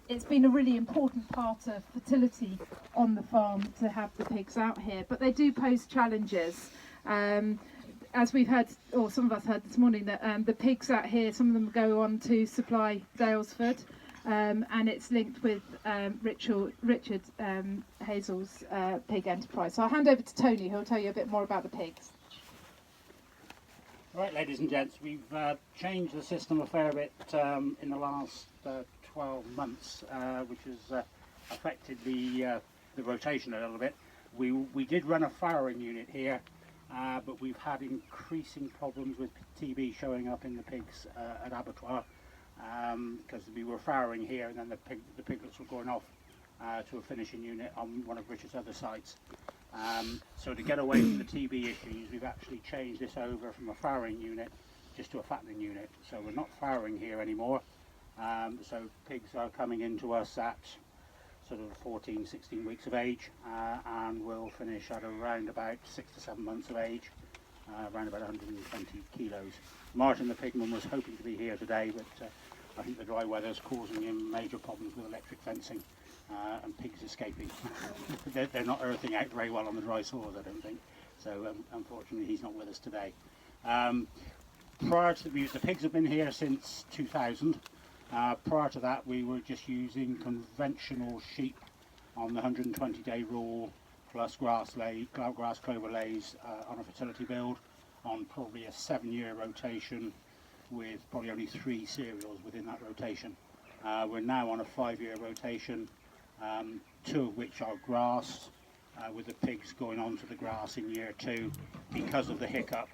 it's been a really important part of fertility on the farm to have the pigs out here, but they do pose challenges. As we've heard, or some of us heard this morning, that the pigs out here, some of them go on to supply Dalesford, and it's linked with Richard Hazel's pig enterprise. So I'll hand over to Tony, who'll tell you a bit more about the pigs. Right, ladies and gents, we've changed the system a fair bit in the last 12 months, which has affected the rotation a little bit. We did run a farrowing unit here, but we've had increasing problems with TB showing up in the pigs at abattoir, because we were farrowing here and then the piglets were going off to a finishing unit on one of Richard's other sites. So to get away from the TB issues, we've actually changed this over from a farrowing unit just to a fattening unit. So we're not farrowing here anymore. So pigs are coming into us at sort of 14, 16 weeks of age, and will finish at around about 6 to 7 months of age, around about 120 kilos. Martin the pigman was hoping to be here today, but I think the dry weather is causing him major problems with electric fencing. And pigs escaping. they're not earthing out very well on the dry soils, I don't think. So unfortunately he's not with us today. Prior to the pigs have been here since 2000. Prior to that we were just using conventional sheep on the 120-day rule, plus grass clover lays on a fertility build on probably a 7-year rotation with probably only 3 cereals within that rotation. We're now on a 5-year rotation, 2 of which are grass, with the pigs going on to the grass in year 2 because of the hiccup.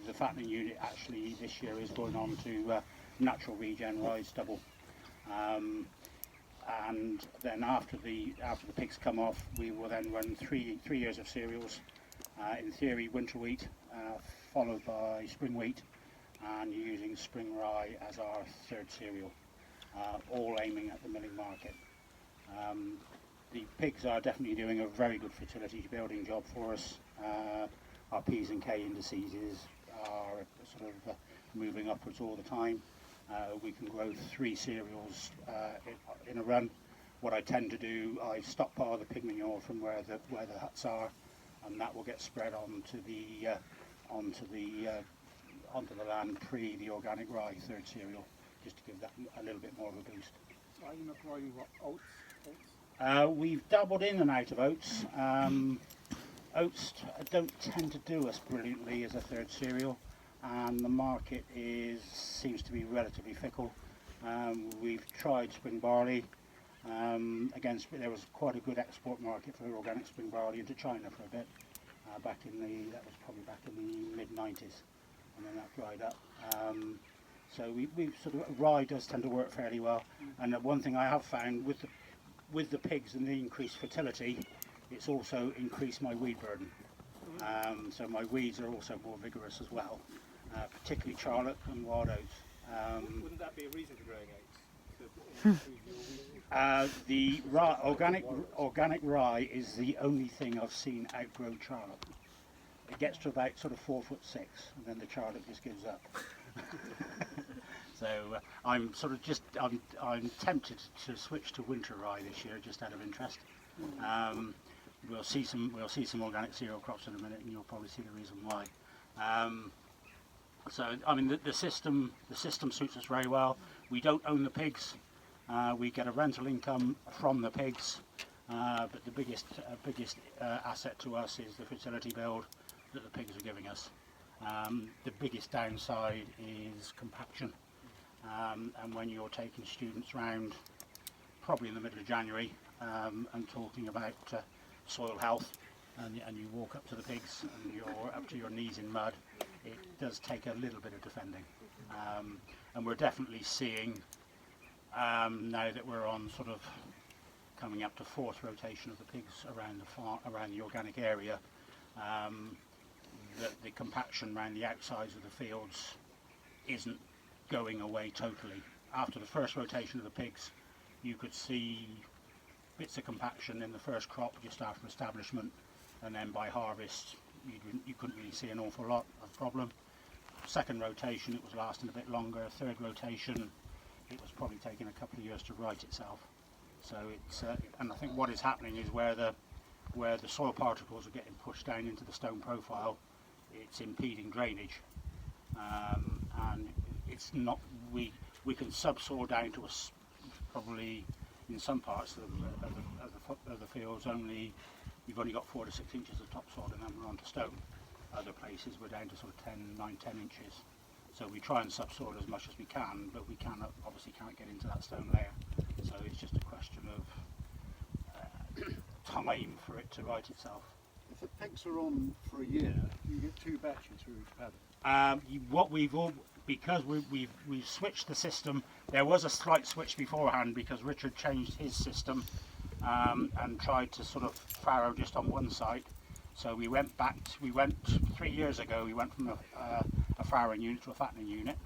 The fattening unit actually this year is going on to natural regen rise stubble. And then after the pigs come off, we will then run 3 years of cereals, in theory winter wheat, followed by spring wheat, and using spring rye as our 3rd cereal, all aiming at the milling market. The pigs are definitely doing a very good fertility building job for us. Our P's and K indices are sort of moving upwards all the time. We can grow 3 cereals in a run. What I tend to do, I stockpile the pig manure from where the huts are, and that will get spread onto the land pre the organic rye 3rd cereal, just to give that a little bit more of a boost. Are you not growing what, oats? We've dabbled in and out of oats. Oats don't tend to do us brilliantly as a 3rd cereal, and the market seems to be relatively fickle. We've tried spring barley. There was quite a good export market for organic spring barley into China for a bit, that was probably back in the mid-90s, and then that dried up. So we've sort of, rye does tend to work fairly well, and one thing I have found with the pigs and the increased fertility, it's also increased my weed burden. So my weeds are also more vigorous as well, particularly charlotte and wild oats. Wouldn't that be a reason for growing oats? The organic rye is the only thing I've seen outgrow charlotte. It gets to about sort of 4'6", and then the charlotte just gives up. So I'm sort of I'm tempted to switch to winter rye this year, just out of interest. We'll see some organic cereal crops in a minute, and you'll probably see the reason why. So I mean the system suits us very well. We don't own the pigs. We get a rental income from the pigs, but the biggest asset to us is the fertility build that the pigs are giving us. The biggest downside is compaction, and when you're taking students round probably in the middle of January and talking about soil health, and you walk up to the pigs and you're up to your knees in mud, it does take a little bit of defending, and we're definitely seeing now that we're on sort of coming up to 4th rotation of the pigs around the organic area, that the compaction around the outsides of the fields isn't going away totally. After the 1st rotation of the pigs, you could see bits of compaction in the 1st crop just after establishment, and then by harvest you couldn't really see an awful lot of problem. 2nd rotation it was lasting a bit longer. 3rd rotation it was probably taking a couple of years to right itself. So it's and I think what is happening is where the soil particles are getting pushed down into the stone profile, it's impeding drainage, and it's not. We can subsoil down to probably in some parts of the fields only. You've only got 4 to 6 inches of topsoil, and then we're onto stone. Other places we're down to sort of 9, 10 inches. So we try and subsoil as much as we can, but we obviously can't get into that stone layer. So it's just a question of time for it to right itself. If the pigs are on for a year, you get 2 batches through each paddock. Because we've switched the system. There was a slight switch beforehand because Richard changed his system and tried to sort of farrow just on one side. So we went 3 years ago. We went from a farrowing unit to a fattening unit.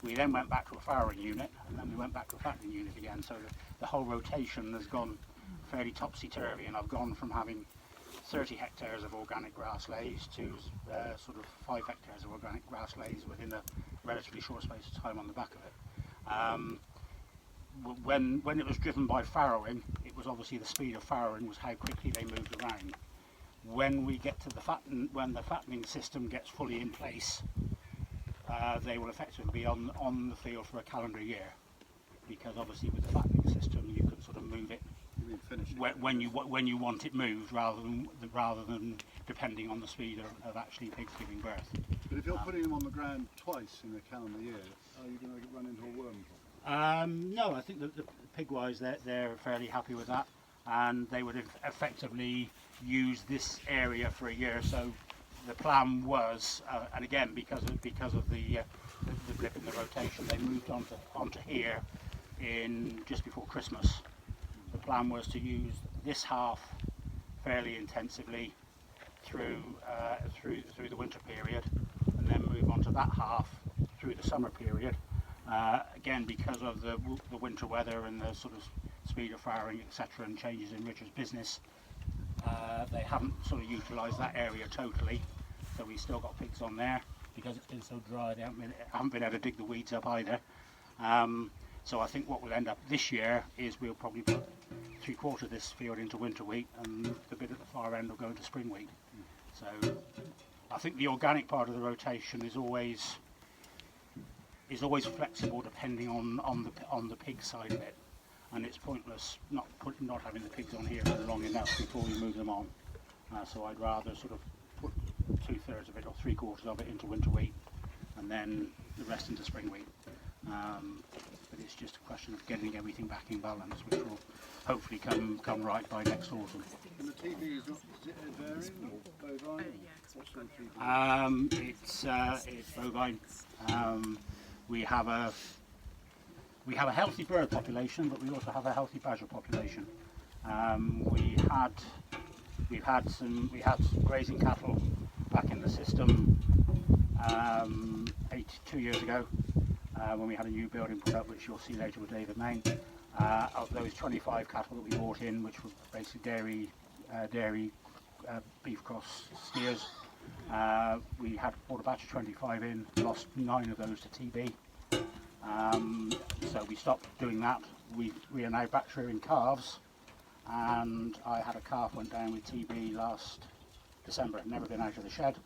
We then went back to a farrowing unit, and then we went back to a fattening unit again. So the whole rotation has gone fairly topsy-turvy, and I've gone from having 30 hectares of organic grass lays to sort of 5 hectares of organic grass lays within a relatively short space of time on the back of it. When it was driven by farrowing, it was obviously the speed of farrowing was how quickly they moved around. When we get to when the fattening system gets fully in place, they will effectively be on the field for a calendar year, because obviously with the fattening system you can sort of move it when you want it moved, rather than depending on the speed of actually pigs giving birth. But if you're putting them on the ground twice in a calendar year, are you going to run into a worm problem? No, I think that the pig-wise they're fairly happy with that, and they would effectively use this area for a year. So the plan was, and again because of the blip in the rotation, they moved onto here in just before Christmas. The plan was to use this half fairly intensively through the winter period, and then move on to that half through the summer period. Again, because of the winter weather and the sort of speed of farrowing, etc., and changes in Richard's business, they haven't sort of utilised that area totally. So we've still got pigs on there because it's been so dry. They haven't been able to dig the weeds up either. So I think what we'll end up this year is we'll probably put 3/4 of this field into winter wheat, and the bit at the far end will go into spring wheat. So I think the organic part of the rotation is always flexible depending on the pig side of it, and it's pointless not having the pigs on here for long enough before we move them on. So I'd rather sort of put 2/3 of it or 3/4 of it into winter wheat, and then the rest into spring wheat. But it's just a question of getting everything back in balance, which will hopefully come right by next autumn. And the TV is not dairying or bovine? What sort of TV? It's bovine. We have a healthy bird population, but we also have a healthy badger population. We had some grazing cattle back in the system 2 years ago, when we had a new building put up, which you'll see later with David Main. Of those 25 cattle that we brought in, which were basically dairy beef cross steers, we had bought a batch of 25 in, lost 9 of those to TB. So we stopped doing that. We are now back rearing calves, and I had a calf went down with TB last December. It had never been out of the shed.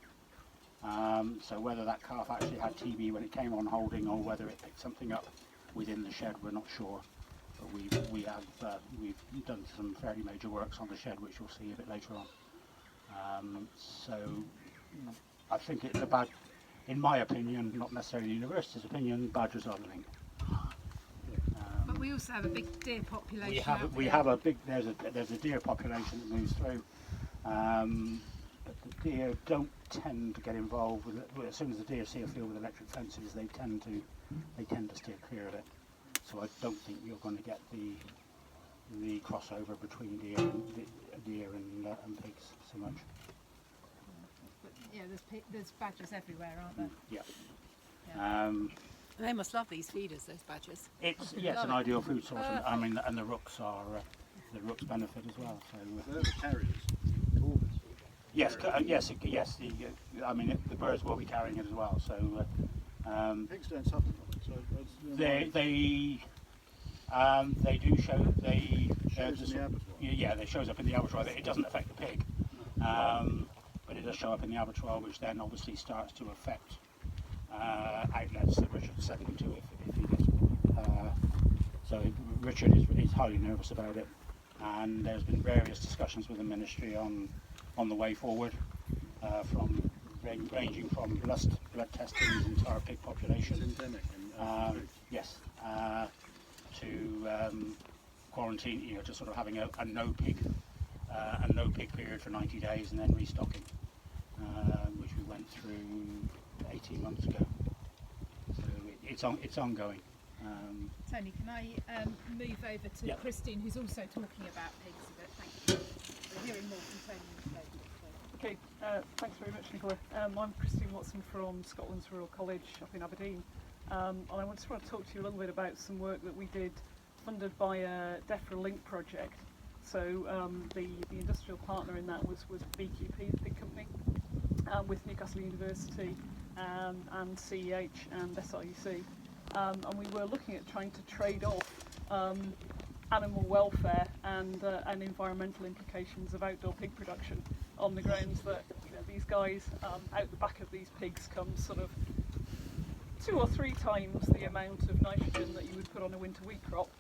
So whether that calf actually had TB when it came on holding, or whether it picked something up within the shed, we're not sure. But we've done some fairly major works on the shed, which you'll see a bit later on. So I think it's about, in my opinion, not necessarily the university's opinion, badgers are the link. But we also have a big deer population. There's a deer population that moves through. But the deer don't tend to get involved with it. Well, as soon as the deer see a field with electric fences, they tend to steer clear of it. So I don't think you're going to get the crossover between deer and pigs so much. But yeah, there's badgers everywhere, aren't there? Yeah. Yeah. They must love these feeders, those badgers. It's an ideal food source, and the rooks benefit as well. So They're the carriers. yes. The birds will be carrying it as well. So Pigs don't suffer from it. So They do show they Shows in the abattoir. yeah, it shows up in the abattoir. It doesn't affect the pig, but it does show up in the abattoir, which then obviously starts to affect outlets that Richard's selling to if he gets so Richard is highly nervous about it, and there's been various discussions with the ministry on the way forward, from ranging from blood testing the entire pig population. It's endemic in Yes, to quarantine, you know, to sort of having a no pig period for 90 days and then restocking, which we went through 18 months ago. So it's ongoing. Tony, can I move over to Yep. Christine, who's also talking about pigs a bit? Thank you. We're hearing more from Tony in a moment, so. Okay, thanks very much, Nicola. I'm Christine Watson from Scotland's Rural College up in Aberdeen, and I just want to talk to you a little bit about some work that we did funded by a DEFRA Link project. So the industrial partner in that was BQP, the pig company, with Newcastle University and CEH and SRUC. And we were looking at trying to trade off animal welfare and environmental implications of outdoor pig production on the grounds that, you know, these guys out the back of these pigs come sort of 2 or 3 times the amount of nitrogen that you would put on a winter wheat crop,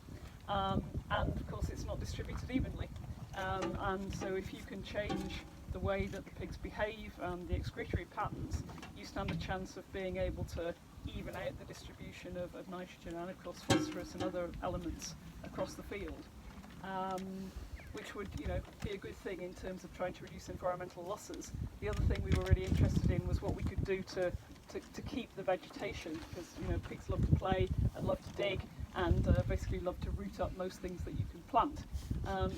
and of course it's not distributed evenly, and so if you can change the way that the pigs behave and the excretory patterns, you stand a chance of being able to even out the distribution of nitrogen and of course phosphorus and other elements across the field, which would, you know, be a good thing in terms of trying to reduce environmental losses. The other thing we were really interested in was what we could do to keep the vegetation, because, you know, pigs love to play and love to dig and basically love to root up most things that you can plant.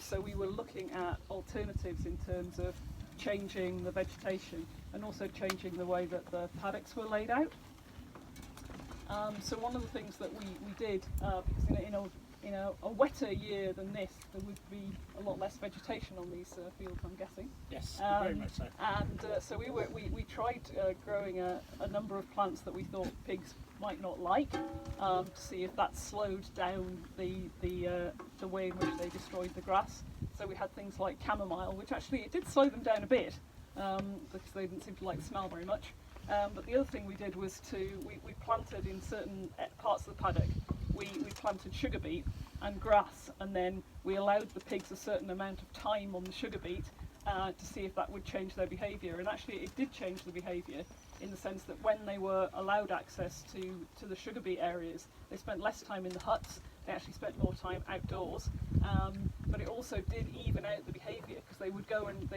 So we were looking at alternatives in terms of changing the vegetation and also changing the way that the paddocks were laid out. So one of the things that we did, because in a wetter year than this, there would be a lot less vegetation on these fields, I'm guessing. Yes, very much so. And so we tried growing a number of plants that we thought pigs might not like, to see if that slowed down the way in which they destroyed the grass. So we had things like chamomile, which actually it did slow them down a bit, because they didn't seem to like the smell very much. But the other thing we did was we planted in certain parts of the paddock, we planted sugar beet and grass, and then we allowed the pigs a certain amount of time on the sugar beet to see if that would change their behaviour. And actually it did change the behaviour, in the sense that when they were allowed access to the sugar beet areas, they spent less time in the huts, they actually spent more time outdoors, but it also did even out the behaviour, because they would go and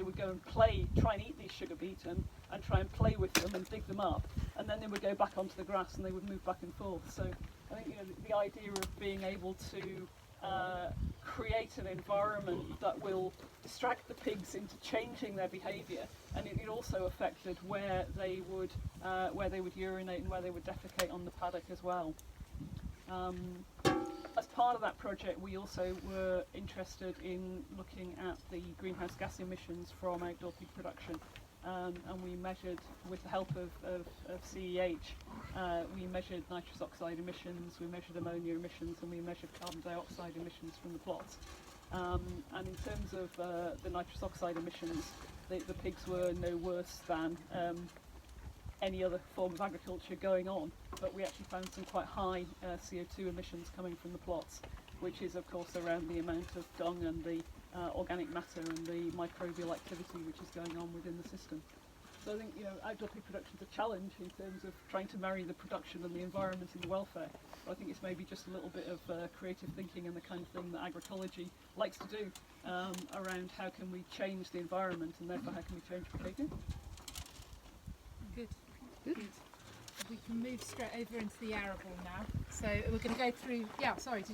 play, try and eat these sugar beet and try and play with them and dig them up, and then they would go back onto the grass and they would move back and forth. So I think, you know, the idea of being able to create an environment that will distract the pigs into changing their behaviour, and it also affected where they would urinate and where they would defecate on the paddock as well. As part of that project, we also were interested in looking at the greenhouse gas emissions from outdoor pig production, and we measured, with the help of CEH, we measured nitrous oxide emissions, we measured ammonia emissions, and we measured carbon dioxide emissions from the plots. And in terms of the nitrous oxide emissions, the pigs were no worse than any other form of agriculture going on, but we actually found some quite high CO2 emissions coming from the plots, which is of course around the amount of dung and the organic matter and the microbial activity which is going on within the system. So I think, you know, outdoor pig production is a challenge in terms of trying to marry the production and the environment and the welfare. But I think it's maybe just a little bit of creative thinking and the kind of thing that agroecology likes to do, around how can we change the environment and therefore how can we change behaviour. Good. We can move straight over into the arable now. So we're going to go through. Yeah, sorry.